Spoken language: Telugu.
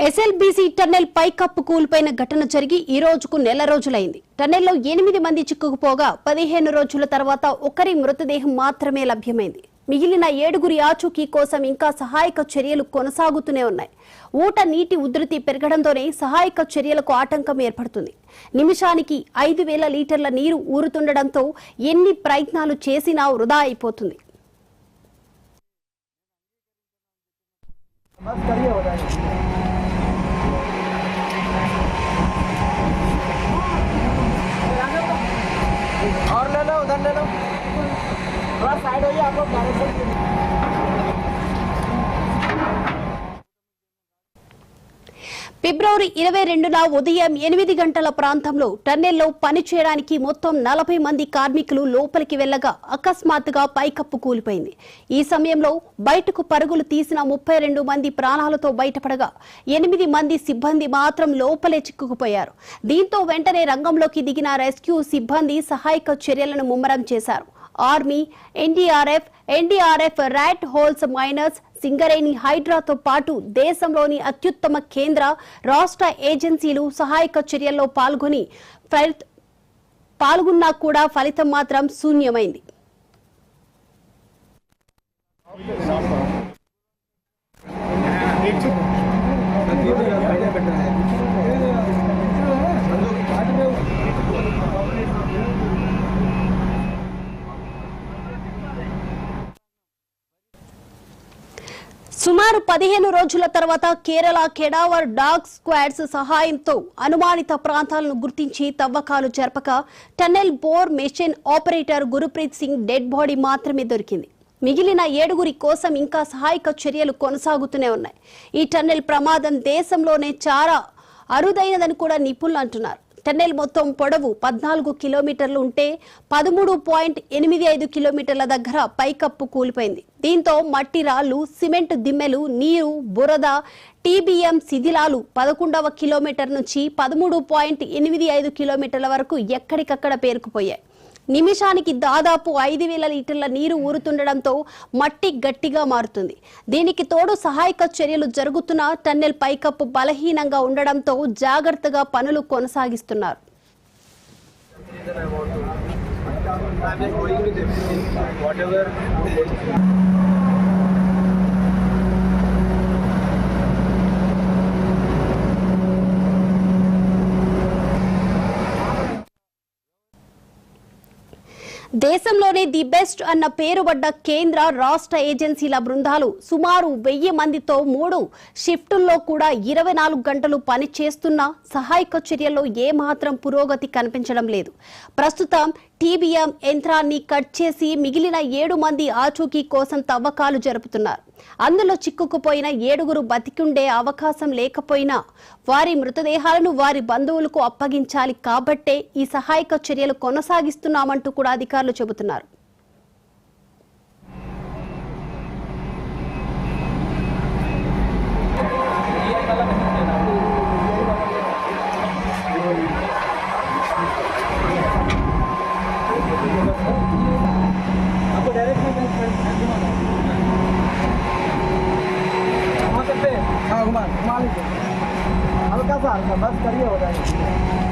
ఎస్ఎల్బీసీ టన్నెల్ పైకప్పు కూలిపోయిన ఘటన జరిగి ఈ రోజుకు నెల రోజులైంది. టన్నెల్లో 8 మంది చిక్కుకుపోగా 15 రోజుల తర్వాత ఒకరి మృతదేహం మాత్రమే లభ్యమైంది. మిగిలిన 7గురి ఆచూకీ కోసం ఇంకా సహాయక చర్యలు కొనసాగుతూనే ఉన్నాయి. ఊట నీటి ఉధృతి పెరగడంతోనే సహాయక చర్యలకు ఆటంకం ఏర్పడుతుంది. నిమిషానికి 5000 లీటర్ల నీరు ఊరుతుండడంతో ఎన్ని ప్రయత్నాలు చేసినా వృధా అయిపోతుంది. और ले लो, उधर ले लो, थोड़ा साइड होइए आप लोग डायरेक्शन। ఫిబ్రవరి 22న ఉదయం 8 గంటల ప్రాంతంలో టన్నెల్లో పనిచేయడానికి మొత్తం 40 మంది కార్మికులు లోపలికి వెళ్లగా అకస్మాత్తుగా పైకప్పు కూలిపోయింది. ఈ సమయంలో బయటకు పరుగులు తీసిన 32 మంది ప్రాణాలతో బయటపడగా 8 మంది సిబ్బంది మాత్రం లోపలే చిక్కుకుపోయారు. దీంతో వెంటనే రంగంలోకి దిగిన రెస్క్యూ సిబ్బంది సహాయక చర్యలను ముమ్మరం చేశారు. Army, NDRF, rat holes miners, Singareni, హైడ్రాతో పాటు దేశంలోని అత్యుత్తమ కేంద్ర, రాష్ట్ర ఏజెన్సీలు సహాయక చర్యల్లో పాల్గొన్నా కూడా ఫలితం మాత్రం శూన్యమైంది. సుమారు 15 రోజుల తర్వాత కేరళ కెడావర్ డాగ్ స్క్వాడ్స్ సహాయంతో అనుమానిత ప్రాంతాలను గుర్తించి తవ్వకాలు జరపక tunnel bore machine operator Gurpreet Singh dead body మాత్రమే దొరికింది. మిగిలిన 7గురి కోసం ఇంకా సహాయక చర్యలు కొనసాగుతూనే ఉన్నాయి. ఈ టన్నెల్ ప్రమాదం దేశంలోనే చాలా అరుదైనదని కూడా నిపుణులు అంటున్నారు. టన్నెల్ మొత్తం పొడవు 14 కిలోమీటర్లు ఉంటే 13.85 కిలోమీటర్ల దగ్గర పైకప్పు కూలిపోయింది. దీంతో మట్టి రాళ్లు, సిమెంట్ దిమ్మెలు, నీరు, బురద, టీబీఎం శిథిలాలు 11వ కిలోమీటర్ నుంచి 13.85 కిలోమీటర్ల వరకు ఎక్కడికక్కడ పేరుకుపోయాయి. నిమిషానికి దాదాపు 5000 లీటర్ల నీరు ఊరుతుండడంతో మట్టి గట్టిగా మారుతుంది. దీనికి తోడు సహాయక చర్యలు జరుగుతున్న టన్నెల్ పైకప్పు బలహీనంగా ఉండడంతో జాగ్రత్తగా పనులు కొనసాగిస్తున్నారు. దేశంలోనే ది బెస్ట్ అన్న పేరుపడ్డ కేంద్ర, రాష్ట్ర ఏజెన్సీల బృందాలు సుమారు 1000 మందితో 3 షిఫ్టుల్లో కూడా 24 గంటలు పనిచేస్తున్నా సహాయక చర్యల్లో ఏమాత్రం పురోగతి కనిపించడం లేదు. ప్రస్తుతం టీబీఎం యంత్రాన్ని కట్ చేసి మిగిలిన 7 మంది ఆచూకీ కోసం తవ్వకాలు జరుపుతున్నారు. అందులో చిక్కుకుపోయిన 7గురు బతికుండే అవకాశం లేకపోయినా వారి మృతదేహాలను వారి బంధువులకు అప్పగించాలి కాబట్టే ఈ సహాయక చర్యలు కొనసాగిస్తున్నామంటూ కూడా అధికారులు చెబుతున్నారు. हल्का सा बस करिए हो जाएगा।